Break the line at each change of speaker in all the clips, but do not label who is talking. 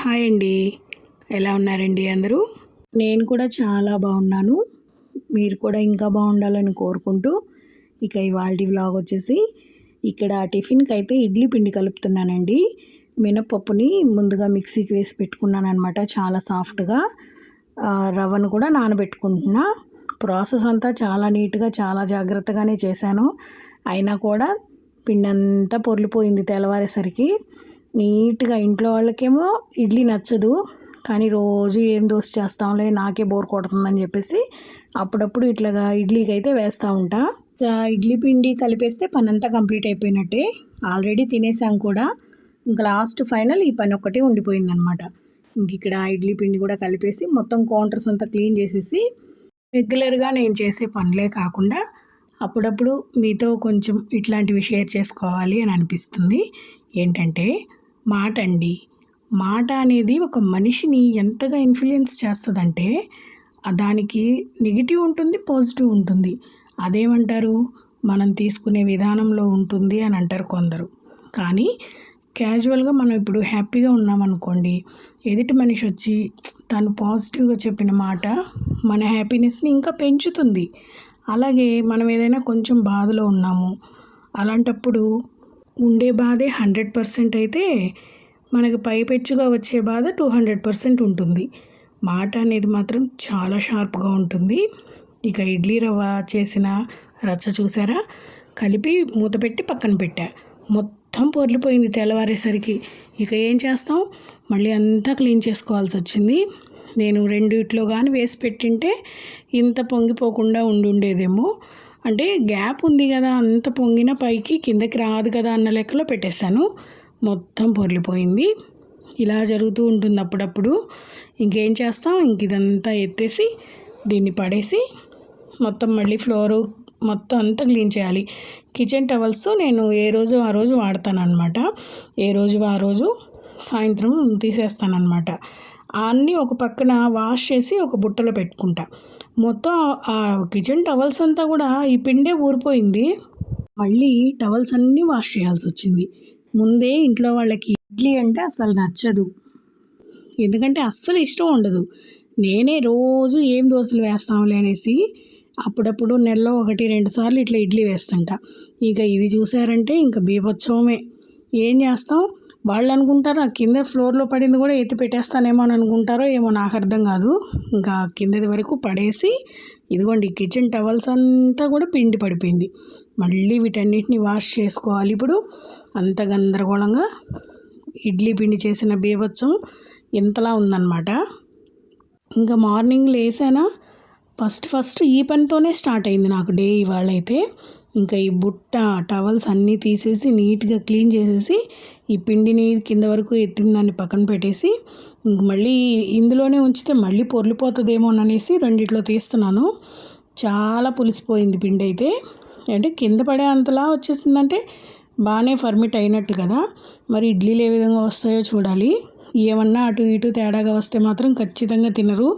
Hi అండి. ఎలా ఉన్నారండి అందరూ? నేను కూడా చాలా బాగున్నాను. మీరు కూడా ఇంకా బాగుండాలని కోరుకుంటూ ఇక ఇవాల్టి వ్లాగ్ వచ్చేసి ఇక్కడ టిఫిన్కి అయితే ఇడ్లీ పిండి కలుపుతున్నానండి. మినపప్పుని ముందుగా మిక్సీకి వేసి పెట్టుకున్నాను అనమాట. చాలా సాఫ్ట్గా రవ్వను కూడా నానబెట్టుకుంటున్నా. ప్రాసెస్ అంతా చాలా నీట్గా చాలా జాగ్రత్తగానే చేశాను. అయినా కూడా పిండి అంతా పొర్లిపోయింది తెల్లవారేసరికి. నీట్గా ఇంట్లో వాళ్ళకేమో ఇడ్లీ నచ్చదు, కానీ రోజు ఏం దోశ చేస్తాంలే నాకే బోర్ కొడుతుందని చెప్పేసి అప్పుడప్పుడు ఇట్లాగా ఇడ్లీకి అయితే వేస్తూ ఉంటా. ఇడ్లీ పిండి కలిపేస్తే పని అంతా కంప్లీట్ అయిపోయినట్టే. ఆల్రెడీ తినేసాం కూడా. ఇంకా లాస్ట్ ఫైనల్ ఈ పని ఒక్కటే ఉండిపోయిందనమాట. ఇంక ఇక్కడ ఇడ్లీ పిండి కూడా కలిపేసి మొత్తం కౌంటర్స్ అంతా క్లీన్ చేసేసి రెగ్యులర్గా నేను చేసే పనులే కాకుండా అప్పుడప్పుడు మీతో కొంచెం ఇట్లాంటివి షేర్ చేసుకోవాలి అని అనిపిస్తుంది. ఏంటంటే మాట అండి. మాట అనేది ఒక మనిషిని ఎంతగా ఇన్ఫ్లుయెన్స్ చేస్తుందంటే దానికి నెగిటివ్ ఉంటుంది, పాజిటివ్ ఉంటుంది. అదేమంటారు, మనం తీసుకునే విధానంలో ఉంటుంది అని అంటారు కొందరు. కానీ క్యాజువల్గా మనం ఇప్పుడు హ్యాపీగా ఉన్నామనుకోండి, ఎదుటి మనిషి వచ్చి తను పాజిటివ్గా చెప్పిన మాట మన హ్యాపీనెస్ని ఇంకా పెంచుతుంది. అలాగే మనం ఏదైనా కొంచెం బాధలో ఉన్నాము, అలాంటప్పుడు ఉండే బాధే 100% అయితే మనకు పైపెచ్చుగా వచ్చే బాధ 200% ఉంటుంది. మాట అనేది మాత్రం చాలా షార్ప్గా ఉంటుంది. ఇక ఇడ్లీ రవ్వ చేసిన రచ్చ చూసారా, కలిపి మూత పెట్టి పక్కన పెట్టా. మొత్తం పొర్లిపోయింది తెల్లవారేసరికి. ఇక ఏం చేస్తాం, మళ్ళీ అంతా క్లీన్ చేసుకోవాల్సి వచ్చింది. నేను రెండిట్లో కానీ వేసి పెట్టింటే ఇంత పొంగిపోకుండా ఉండేదేమో. అంటే గ్యాప్ ఉంది కదా, అంత పొంగిన పైకి కిందకి రాదు కదా అన్న లెక్కలో పెట్టేశాను. మొత్తం పొర్లిపోయింది. ఇలా జరుగుతూ ఉంటుంది అప్పుడప్పుడు. ఇంకేం చేస్తాం, ఇంక ఇదంతా ఎత్తేసి దీన్ని పడేసి మొత్తం మళ్ళీ ఫ్లోరు మొత్తం అంతా క్లీన్ చేయాలి. కిచెన్ టవల్స్ నేను ఏ రోజు ఆ రోజు వాడతాను అనమాట. ఏ రోజు ఆ రోజు సాయంత్రం తీసేస్తానమాట. అన్నీ ఒక పక్కన వాష్ చేసి ఒక బుట్టలో పెట్టుకుంటా. మొత్తం ఆ కిచెన్ టవల్స్ అంతా కూడా ఈ పిండే ఊరిపోయింది. మళ్ళీ టవల్స్ అన్నీ వాష్ చేయాల్సి వచ్చింది. ముందే ఇంట్లో వాళ్ళకి ఇడ్లీ అంటే అసలు నచ్చదు, ఎందుకంటే అస్సలు ఇష్టం ఉండదు. నేనే రోజు ఏం దోశలు వేస్తాంలే అనేసి అప్పుడప్పుడు నెలలో 1-2 సార్లు ఇట్లా ఇడ్లీ వేస్తుంటా. ఇక ఇది చూసారంటే ఇంకా బీభత్సవమే. ఏం చేస్తాం, వాళ్ళు అనుకుంటారు ఆ కింద ఫ్లోర్లో పడింది కూడా ఎత్తి పెట్టేస్తానేమో అని అనుకుంటారో ఏమో, నాకు అర్థం కాదు. ఇంకా కిందది వరకు పడేసి ఇదిగోండి కిచెన్ టవల్స్ అంతా కూడా పిండి పడిపోయింది. మళ్ళీ వీటన్నిటిని వాష్ చేసుకోవాలి. ఇప్పుడు అంత గందరగోళంగా ఇడ్లీ పిండి చేసిన బీభత్సం ఇంతలా ఉందన్నమాట. ఇంకా మార్నింగ్ లేసానా, ఫస్ట్ ఈ పనితోనే స్టార్ట్ అయింది నాకు డే ఇవాళైతే. ఇంకా ఈ బుట్ట టవల్స్ అన్నీ తీసేసి నీట్గా క్లీన్ చేసేసి ఈ పిండిని కింద వరకు ఎత్తిన దాన్ని పక్కన పెట్టేసి ఇంక మళ్ళీ ఇందులోనే ఉంచితే మళ్ళీ పొర్లిపోతుందేమో అనేసి రెండిట్లో తీస్తున్నాను. చాలా పులిసిపోయింది పిండి అయితే. అంటే కింద పడే అంతలా వచ్చేసిందంటే బాగానే ఫర్మిట్ అయినట్టు కదా. మరి ఇడ్లీలు ఏ విధంగా వస్తాయో చూడాలి. ఏమన్నా అటు ఇటు తేడాగా వస్తే మాత్రం ఖచ్చితంగా తినరు,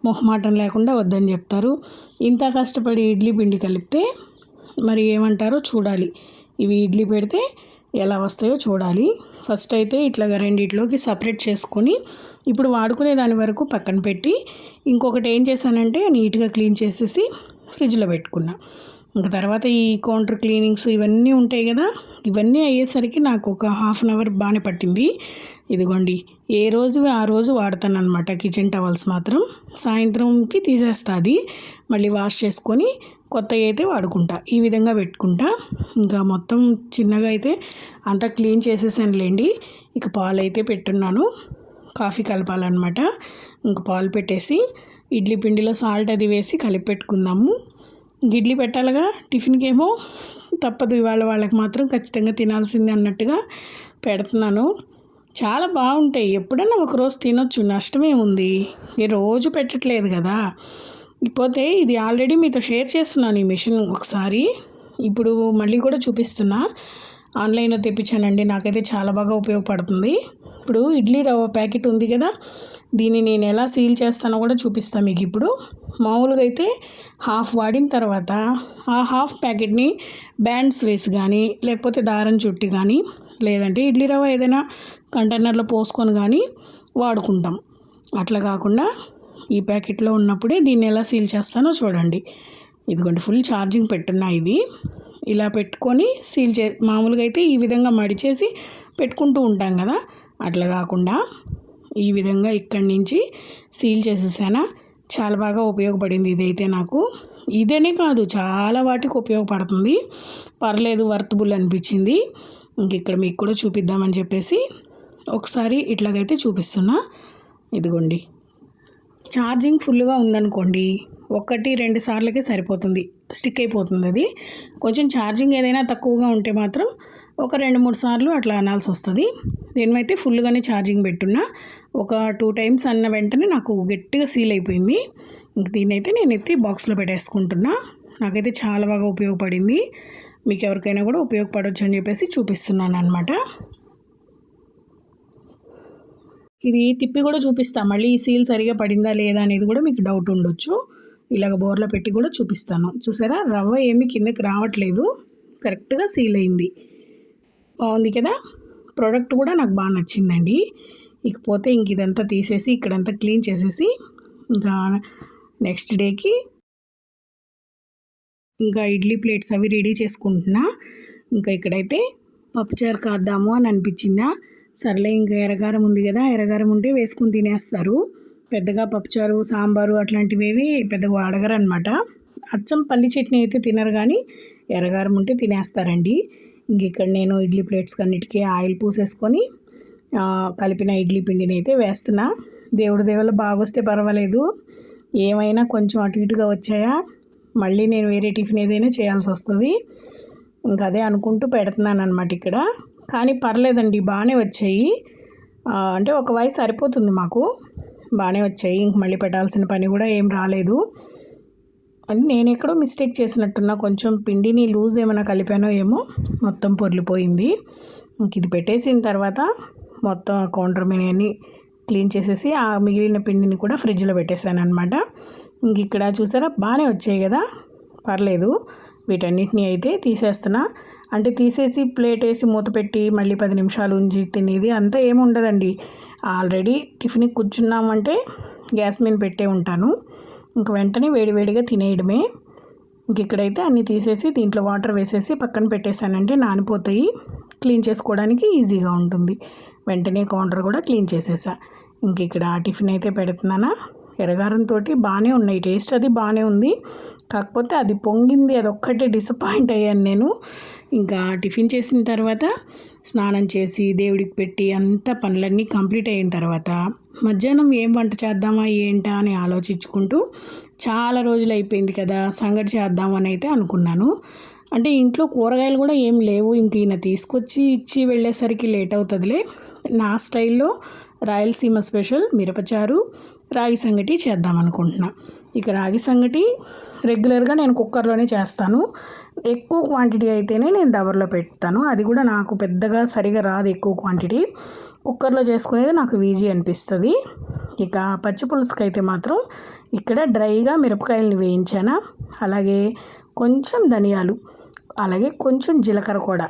మొహమాటం లేకుండా వద్దని చెప్తారు. ఇంత కష్టపడి ఇడ్లీ పిండి కలిపితే మరి ఏమంటారో చూడాలి. ఇవి ఇడ్లీ పెడితే ఎలా వస్తాయో చూడాలి. ఫస్ట్ అయితే ఇట్లాగా రెండిట్లోకి సపరేట్ చేసుకొని ఇప్పుడు వాడుకునే దాని వరకు పక్కన పెట్టి ఇంకొకటి ఏం చేశానంటే నీట్గా క్లీన్ చేసేసి ఫ్రిడ్జ్లో పెట్టుకున్నా. ఇంకా తర్వాత ఈ కౌంటర్ క్లీనింగ్స్ ఇవన్నీ ఉంటాయి కదా, ఇవన్నీ అయ్యేసరికి నాకు ఒక 1/2 అవర్ బాగానే పట్టింది. ఇదిగోండి ఏ రోజు ఆ రోజు వాడతాను అనమాట. కిచెన్ టవల్స్ మాత్రం సాయంత్రంకి తీసేస్తుంది, మళ్ళీ వాష్ చేసుకొని కొత్తవి అయితే వాడుకుంటా. ఈ విధంగా పెట్టుకుంటా. ఇంకా మొత్తం చిన్నగా అయితే అంతా క్లీన్ చేసేసానులేండి. ఇక పాలు అయితే పెట్టున్నాను, కాఫీ కలపాలన్నమాట. ఇంక పాలు పెట్టేసి ఇడ్లీ పిండిలో సాల్ట్ అది వేసి కలిపి పెట్టుకుందాము. ఇడ్లీ పెట్టాలిగా, టిఫిన్కి ఏమో తప్పదు, ఇవాళ వాళ్ళకి మాత్రం ఖచ్చితంగా తినాల్సిందే అన్నట్టుగా పెడుతున్నాను. చాలా బాగుంటాయి, ఎప్పుడన్నా ఒకరోజు తినొచ్చు, నష్టమే ఉంది. నేను రోజు పెట్టట్లేదు కదా. ఇకపోతే ఇది ఆల్రెడీ మీతో షేర్ చేస్తున్నాను ఈ మిషన్ ఒకసారి, ఇప్పుడు మళ్ళీ కూడా చూపిస్తున్నా. ఆన్లైన్లో తెప్పించానండి, నాకైతే చాలా బాగా ఉపయోగపడుతుంది. ఇప్పుడు ఇడ్లీ రవ్వ ప్యాకెట్ ఉంది కదా, దీన్ని నేను ఎలా సీల్ చేస్తానో కూడా చూపిస్తాను మీకు. ఇప్పుడు మామూలుగా అయితే హాఫ్ వాడిన తర్వాత ఆ హాఫ్ ప్యాకెట్ని బ్యాండ్స్ వేసి కానీ లేకపోతే దారం చుట్టి కానీ లేదంటే ఇడ్లీ రవ్వ ఏదైనా కంటైనర్లో పోసుకొని కానీ వాడుకుంటాం. అట్లా కాకుండా ఈ ప్యాకెట్లో ఉన్నప్పుడే దీన్ని ఎలా సీల్ చేస్తానో చూడండి. ఇదిగోండి ఫుల్ ఛార్జింగ్ పెట్టున్నా. ఇది ఇలా పెట్టుకొని సీల్ మామూలుగా అయితే ఈ విధంగా మడిచేసి పెట్టుకుంటూ ఉంటాం కదా, అట్లా కాకుండా ఈ విధంగా ఇక్కడి నుంచి సీల్ చేసేసానా. చాలా బాగా ఉపయోగపడింది ఇదైతే నాకు. ఇదేనే కాదు, చాలా వాటికి ఉపయోగపడుతుంది. పర్లేదు, వర్తబుల్ అనిపించింది. ఇంక ఇక్కడ మీకు కూడా చూపిద్దామని చెప్పేసి ఒకసారి ఇట్లాగైతే చూపిస్తున్నా. ఇదిగోండి, ఛార్జింగ్ ఫుల్గా ఉందనుకోండి, 1-2 సార్లకే సరిపోతుంది, స్టిక్ అయిపోతుంది అది. కొంచెం ఛార్జింగ్ ఏదైనా తక్కువగా ఉంటే మాత్రం ఒక 2-3 సార్లు అట్లా అనాల్సి వస్తుంది. నేనైతే ఫుల్గానే ఛార్జింగ్ పెట్టున్నా. ఒక 2 టైమ్స్ అన్న వెంటనే నాకు గట్టిగా సీల్ అయిపోయింది. ఇంక దీన్నైతే నేను ఎత్తి బాక్స్లో పెట్టేసుకుంటున్నా. నాకైతే చాలా బాగా ఉపయోగపడింది. మీకు ఎవరికైనా కూడా ఉపయోగపడవచ్చు అని చెప్పేసి చూపిస్తున్నాను అనమాట. ఇది తిప్పి కూడా చూపిస్తా, మళ్ళీ ఈ సీల్ సరిగా పడిందా లేదా అనేది కూడా మీకు డౌట్ ఉండొచ్చు. ఇలాగ బోర్లో పెట్టి కూడా చూపిస్తాను. చూసారా, రవ్వ ఏమీ కిందకి రావట్లేదు, కరెక్ట్గా సీల్ అయింది. బాగుంది కదా. ప్రోడక్ట్ కూడా నాకు బాగా నచ్చిందండి. ఇకపోతే ఇంక ఇదంతా తీసేసి ఇక్కడంతా క్లీన్ చేసేసి ఇంకా నెక్స్ట్ డేకి ఇంకా ఇడ్లీ ప్లేట్స్ అవి రెడీ చేసుకుంటున్నా. ఇంకా ఇక్కడైతే పప్పుచారు కాద్దాము అని అనిపించిందా. సర్లే, ఇంకా ఎర్రగారం ఉంది కదా, ఎర్రగారం ఉంటే వేసుకుని తినేస్తారు. పెద్దగా పప్పుచారు సాంబారు అట్లాంటివి పెద్దగా అడగరు అనమాట. అచ్చం పల్లి చట్నీ అయితే తినరు, కానీ ఎర్రగారం ఉంటే తినేస్తారండి. ఇంక ఇక్కడ నేను ఇడ్లీ ప్లేట్స్ అన్నిటికీ ఆయిల్ పూసేసుకొని కలిపిన ఇడ్లీ పిండిని అయితే వేస్తున్నా. దేవుడి దేవుళ్ళు బాగా వస్తే పర్వాలేదు, ఏమైనా కొంచెం అటు ఇటుగా వచ్చాయా మళ్ళీ నేను వేరే టిఫిన్ ఏదైనా చేయాల్సి వస్తుంది. ఇంకా అదే అనుకుంటూ పెడుతున్నాను అనమాట ఇక్కడ. కానీ పర్లేదండి, బాగానే వచ్చాయి. అంటే ఒక వయసు సరిపోతుంది మాకు, బాగానే వచ్చాయి. ఇంక మళ్ళీ పెట్టాల్సిన పని కూడా ఏం రాలేదు. అని నేను ఎక్కడో మిస్టేక్ చేసినట్టున్నా, కొంచెం పిండిని లూజ్ ఏమైనా కలిపానో ఏమో, మొత్తం పొర్లిపోయింది. ఇంక ఇది పెట్టేసిన తర్వాత మొత్తం కౌంటర్ మీద అన్ని క్లీన్ చేసేసి ఆ మిగిలిన పిండిని కూడా ఫ్రిడ్జ్లో పెట్టేశాను అనమాట. ఇంక ఇక్కడ చూసారా, బాగానే వచ్చాయి కదా, పర్లేదు. వీటన్నిటిని అయితే తీసేస్తున్నా. అంటే తీసేసి ప్లేట్ వేసి మూత పెట్టి మళ్ళీ 10 నిమిషాలు ఉంచి తినేది అంతా ఏమి ఉండదండి. ఆల్రెడీ టిఫిన్కి కూర్చున్నామంటే గ్యాస్ మీద పెట్టే ఉంటాను, ఇంక వెంటనే వేడివేడిగా తినేయడమే. ఇంక ఇక్కడైతే అన్నీ తీసేసి దీంట్లో వాటర్ వేసేసి పక్కన పెట్టేశానంటే నానిపోతాయి, క్లీన్ చేసుకోవడానికి ఈజీగా ఉంటుంది. వెంటనే కౌంటర్ కూడా క్లీన్ చేసేసా. ఇంక ఇక్కడ టిఫిన్ అయితే పెడుతున్నానా. ఎర్రగారంతో బాగానే ఉన్నాయి, టేస్ట్ అది బాగానే ఉంది. కాకపోతే అది పొంగింది, అది ఒక్కటే డిసప్పాయింట్ అయ్యాను నేను. ఇంకా టిఫిన్ చేసిన తర్వాత స్నానం చేసి దేవుడికి పెట్టి అంతా పనులన్నీ కంప్లీట్ అయిన తర్వాత మధ్యాహ్నం ఏం వంట చేద్దామా ఏంటా అని ఆలోచించుకుంటూ, చాలా రోజులు అయిపోయింది కదా సంగటి చేద్దామని అయితే అనుకున్నాను. అంటే ఇంట్లో కూరగాయలు కూడా ఏం లేవు, ఇంక ఈయన తీసుకొచ్చి ఇచ్చి వెళ్ళేసరికి లేట్ అవుతుందిలే. నా స్టైల్లో రాయలసీమ స్పెషల్ మిరపచారు రాగి సంగటి చేద్దాం అనుకుంటున్నా. ఇక రాగి సంగటి రెగ్యులర్గా నేను కుక్కర్లోనే చేస్తాను. ఎక్కువ క్వాంటిటీ అయితేనే నేను దబర్లో పెడతాను, అది కూడా నాకు పెద్దగా సరిగా రాదు. ఎక్కువ క్వాంటిటీ కుక్కర్లో చేసుకునేది నాకు ఈజీ అనిపిస్తుంది. ఇక పచ్చి పులుసుకి అయితే మాత్రం ఇక్కడ డ్రైగా మిరపకాయలని వేయించాను, అలాగే కొంచెం ధనియాలు, అలాగే కొంచెం జీలకర్ర కూడా,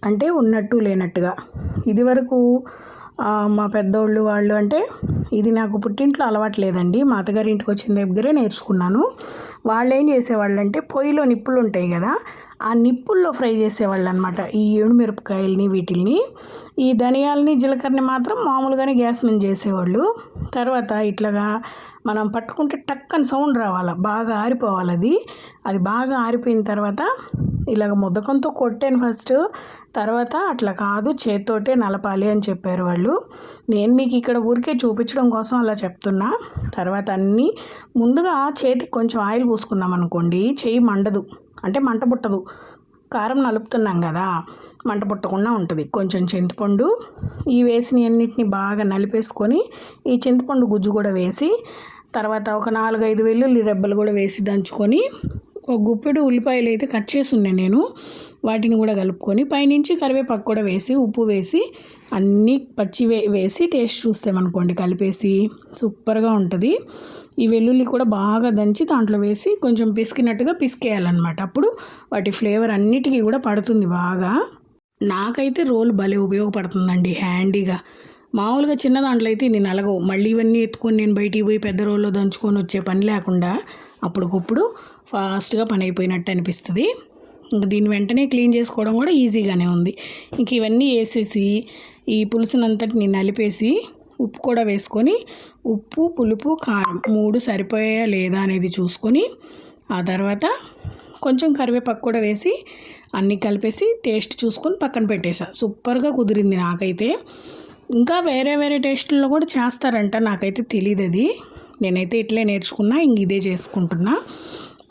అంటే ఉన్నట్టు లేనట్టుగా. ఇది వరకు మా పెద్దోళ్ళు వాళ్ళు అంటే ఇది నాకు పుట్టింట్లో అలవాటు లేదండి, మా అత్తగారి ఇంటికి వచ్చిన దగ్గరే నేర్చుకున్నాను. వాళ్ళు ఏం చేసేవాళ్ళు అంటే పొయ్యిలో నిప్పులు ఉంటాయి కదా, ఆ నిప్పుల్లో ఫ్రై చేసేవాళ్ళు అనమాట ఈ ఎండుమిరపకాయలని వీటిల్ని. ఈ ధనియాలని జీలకర్రని మాత్రం మామూలుగానే గ్యాస్ మీద చేసేవాళ్ళు. తర్వాత ఇట్లాగా మనం పట్టుకుంటే టక్కని సౌండ్ రావాలి, బాగా ఆరిపోవాలి. అది బాగా ఆరిపోయిన తర్వాత ఇలాగ ముద్దకంతో కొట్టాను ఫస్ట్, తర్వాత అట్లా కాదు చేత్తోటే నలపాలి అని చెప్పారు వాళ్ళు. నేను మీకు ఇక్కడ ఊరికే చూపించడం కోసం అలా చెప్తున్నా. తర్వాత అన్నీ ముందుగా చేతికి కొంచెం ఆయిల్ పూసుకున్నాం అనుకోండి, చెయ్యి మండదు, అంటే మంట పుట్టదు. కారం నలుపుతున్నాం కదా, మంట పుట్టకుండా ఉంటుంది. కొంచెం చింతపండు, ఈ వేసిన అన్నిటిని బాగా నలిపేసుకొని ఈ చింతపండు గుజ్జు కూడా వేసి, తర్వాత ఒక 4-5 వెల్లుల్లి రెబ్బలు కూడా వేసి దంచుకొని, ఒక గుప్పెడు ఉల్లిపాయలు అయితే కట్ చేసి ఉన్నాయి నేను, వాటిని కూడా కలుపుకొని పైనుంచి కరివేపాకు కూడా వేసి ఉప్పు వేసి అన్నీ పచ్చి వేసి టేస్ట్ చూస్తామనుకోండి కలిపేసి సూపర్గా ఉంటుంది. ఈ వెల్లుల్లి కూడా బాగా దంచి దాంట్లో వేసి కొంచెం పిసికినట్టుగా పిసికేయాలన్నమాట. అప్పుడు వాటి ఫ్లేవర్ అన్నిటికీ కూడా పడుతుంది బాగా. నాకైతే రోల్ భలే ఉపయోగపడుతుందండి, హ్యాండీగా. మామూలుగా చిన్న దాంట్లో అయితే ఇన్ని నలగవు. మళ్ళీ ఇవన్నీ ఎత్తుకొని నేను బయటికి పోయి పెద్ద రోల్లో దంచుకొని వచ్చే పని లేకుండా అప్పటికప్పుడు ఫాస్ట్గా పని అయిపోయినట్టు అనిపిస్తుంది. ఇంక దీన్ని వెంటనే క్లీన్ చేసుకోవడం కూడా ఈజీగానే ఉంది. ఇంక ఇవన్నీ వేసేసి ఈ పులుసునంతటిని నలిపేసి ఉప్పు కూడా వేసుకొని ఉప్పు, పులుపు, కారం 3 సరిపోయా లేదా అనేది చూసుకొని ఆ తర్వాత కొంచెం కరివేపాకు కూడా వేసి అన్నీ కలిపేసి టేస్ట్ చూసుకొని పక్కన పెట్టేసా. సూపర్గా కుదిరింది నాకైతే. ఇంకా వేరే వేరే టేస్టుల్లో కూడా చేస్తారంట, నాకైతే తెలియదు అది. నేనైతే ఇట్లే నేర్చుకున్నా, ఇంక ఇదే చేసుకుంటున్నా.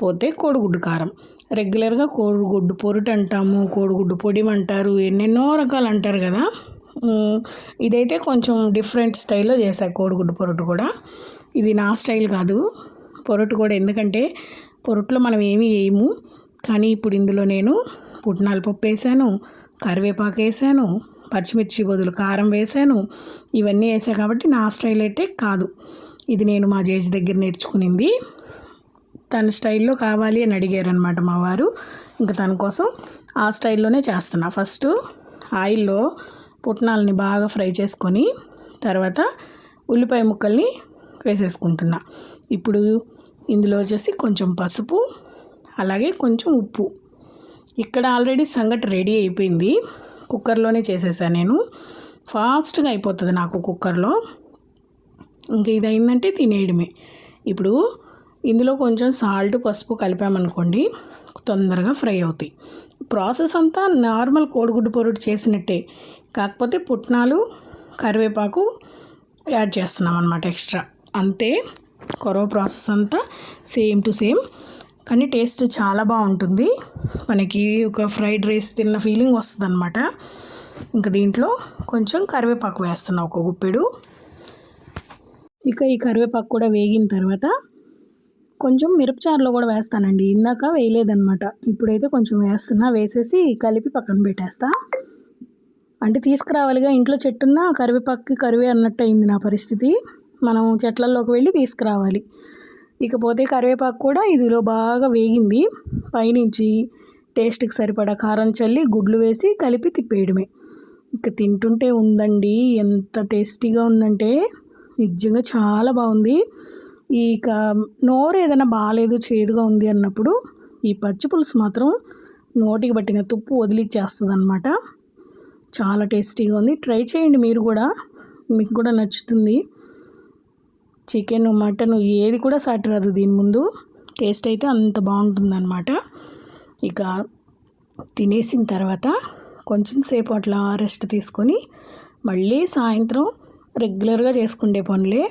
పోతే కోడిగుడ్డు కారం. రెగ్యులర్గా కోడిగుడ్డు పొరుటు అంటాము, కోడిగుడ్డు పొడి అంటారు, ఎన్నెన్నో రకాలు అంటారు కదా. ఇదైతే కొంచెం డిఫరెంట్ స్టైల్లో చేశా కోడిగుడ్డు పొరుటు కూడా. ఇది నా స్టైల్ కాదు పొరుటు కూడా, ఎందుకంటే పొరుట్లో మనం ఏమీ వేయము. కానీ ఇప్పుడు ఇందులో నేను పుట్నాల పప్పు వేసాను, కరివేపాకు వేసాను, పచ్చిమిర్చి బదులు కారం వేసాను. ఇవన్నీ వేసా కాబట్టి నా స్టైల్ అయితే కాదు. ఇది నేను మా జేజీ దగ్గర నేర్చుకునింది. తన స్టైల్లో కావాలి అని అడిగారు అనమాట మా వారు. ఇంకా తన కోసం ఆ స్టైల్లోనే చేస్తున్నా. ఫస్ట్ ఆయిల్లో పుట్నాలని బాగా ఫ్రై చేసుకొని తర్వాత ఉల్లిపాయ ముక్కల్ని వేసేసుకుంటున్నా. ఇప్పుడు ఇందులో వచ్చేసి కొంచెం పసుపు, అలాగే కొంచెం ఉప్పు. ఇక్కడ ఆల్రెడీ సంగటి రెడీ అయిపోయింది, కుక్కర్లోనే చేసేసాను నేను. ఫాస్ట్గా అయిపోతుంది నాకు కుక్కర్లో. ఇంకా ఇది అయిందంటే తినేయడమే. ఇప్పుడు ఇందులో కొంచెం సాల్ట్, పసుపు కలిపామనుకోండి తొందరగా ఫ్రై అవుతాయి. ప్రాసెస్ అంతా నార్మల్ కోడిగుడ్డు పొరుటు చేసినట్టే, కాకపోతే పుట్నాలు, కరివేపాకు యాడ్ చేస్తున్నాం అన్నమాట ఎక్స్ట్రా. అంతే, కొరవ ప్రాసెస్ అంతా సేమ్ టు సేమ్. కానీ టేస్ట్ చాలా బాగుంటుంది. మనకి ఒక ఫ్రైడ్ రైస్ తిన్న ఫీలింగ్ వస్తుంది అనమాట. ఇంకా దీంట్లో కొంచెం కరివేపాకు వేస్తున్నా, ఒక గుప్పెడు. ఇక ఈ కరివేపాకు కూడా వేగిన తర్వాత కొంచెం మిరపచారులో కూడా వేస్తానండి. ఇందాక వేయలేదన్నమాట, ఇప్పుడైతే కొంచెం వేస్తున్నా. వేసేసి కలిపి పక్కన పెట్టేస్తా. అంటే తీసుకురావాలిగా, ఇంట్లో చెట్టున్న కరివేపాకుకి కరివే అన్నట్టు అయింది నా పరిస్థితి. మనం చెట్లల్లోకి వెళ్ళి తీసుకురావాలి. ఇకపోతే కరివేపాకు కూడా ఇదిలో బాగా వేగింది. పైనుంచి టేస్ట్కి సరిపడా కారం చల్లి గుడ్లు వేసి కలిపి తిప్పేయడమే. ఇక తింటుంటే ఉందండి, ఎంత టేస్టీగా ఉందంటే నిజంగా చాలా బాగుంది. ఇక నోరు ఏదైనా బాగాలేదు, చేదుగా ఉంది అన్నప్పుడు ఈ పచ్చి పులుసు మాత్రం నోటికి పట్టిన తుప్పు వదిలిచ్చేస్తుంది అనమాట. చాలా టేస్టీగా ఉంది. ట్రై చేయండి మీరు కూడా, మీకు కూడా నచ్చుతుంది. చికెన్, మటన్ ఏది కూడా సాటి రాదు దీని ముందు. టేస్ట్ అయితే అంత బాగుంటుందన్నమాట. ఇక తినేసిన తర్వాత కొంచెం సేపు అట్లా రెస్ట్ తీసుకొని మళ్ళీ సాయంత్రం రెగ్యులర్గా చేసుకునే పనులే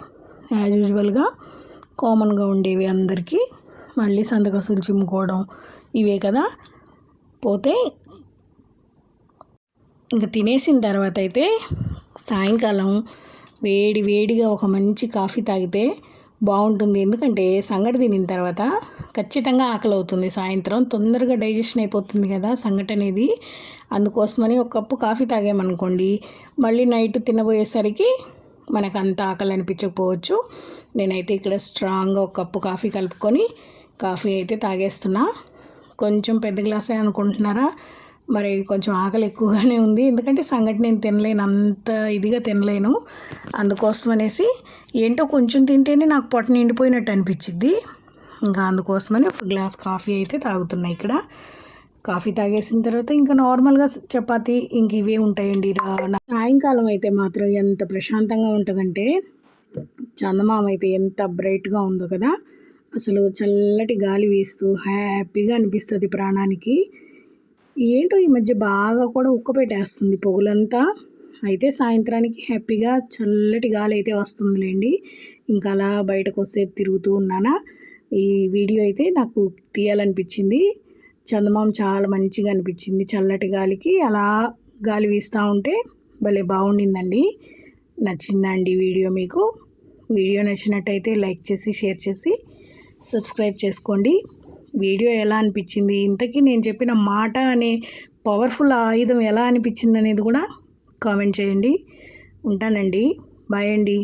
యాజ్ యూజువల్గా కామన్గా ఉండేవి అందరికీ. మళ్ళీ సంతకసులు చిమ్ముకోవడం ఇవే కదా. పోతే ఇంకా తినేసిన తర్వాత అయితే సాయంకాలం వేడి వేడిగా ఒక మంచి కాఫీ తాగితే బాగుంటుంది. ఎందుకంటే సంగటి తినిన తర్వాత ఖచ్చితంగా ఆకలి అవుతుంది సాయంత్రం, తొందరగా డైజెషన్ అయిపోతుంది కదా సంగటి అనేది. అందుకోసమని ఒక కప్పు కాఫీ తాగామనుకోండి, మళ్ళీ నైట్ తినబోయేసరికి మనకు అంత ఆకలి అనిపించకపోవచ్చు. నేనైతే ఇక్కడ స్ట్రాంగ్గా ఒక కప్పు కాఫీ కలుపుకొని కాఫీ అయితే తాగేస్తున్నా. కొంచెం పెద్ద గ్లాసే అనుకుంటున్నారా, మరి కొంచెం ఆకలి ఎక్కువగానే ఉంది. ఎందుకంటే సంగటి నేను తినలేను, అంత ఇదిగా తినలేను. అందుకోసం అనేసి ఏంటో కొంచెం తింటేనే నాకు పొట్ట నిండిపోయినట్టు అనిపించింది. ఇంకా అందుకోసమని ఒక గ్లాస్ కాఫీ అయితే తాగుతున్నా ఇక్కడ. కాఫీ తాగేసిన తర్వాత ఇంకా నార్మల్గా చపాతీ ఇంక ఇవే ఉంటాయండి. సాయంకాలం అయితే మాత్రం ఎంత ప్రశాంతంగా ఉంటుందంటే, చందమామ అయితే ఎంత బ్రైట్గా ఉందో కదా, అసలు చల్లటి గాలి వీస్తూ హ్యాపీగా అనిపిస్తుంది ప్రాణానికి. ఏంటో ఈ మధ్య బాగా కూడా ఉక్క పెట్టేస్తుంది పొగులంతా. అయితే సాయంత్రానికి హ్యాపీగా చల్లటి గాలి అయితే వస్తుందిలేండి. ఇంకా అలా బయటకు వస్తే తిరుగుతూ ఉన్నానా. ఈ వీడియో అయితే నాకు తీయాలనిపించింది. చందమామ చాలా మంచిగా అనిపించింది, చల్లటి గాలికి అలా గాలి వీస్తూ ఉంటే భలే బాగుండిందండి. నచ్చిందండి వీడియో మీకు? వీడియో నచ్చినట్టయితే లైక్ చేసి, షేర్ చేసి, సబ్స్క్రైబ్ చేసుకోండి. వీడియో ఎలా అనిపించింది, ఇంతకీ నేను చెప్పిన మాట అనే పవర్ఫుల్ ఆయుధం ఎలా అనిపించింది అనేది కూడా కామెంట్ చేయండి. ఉంటానండి, బాయ్ అండి.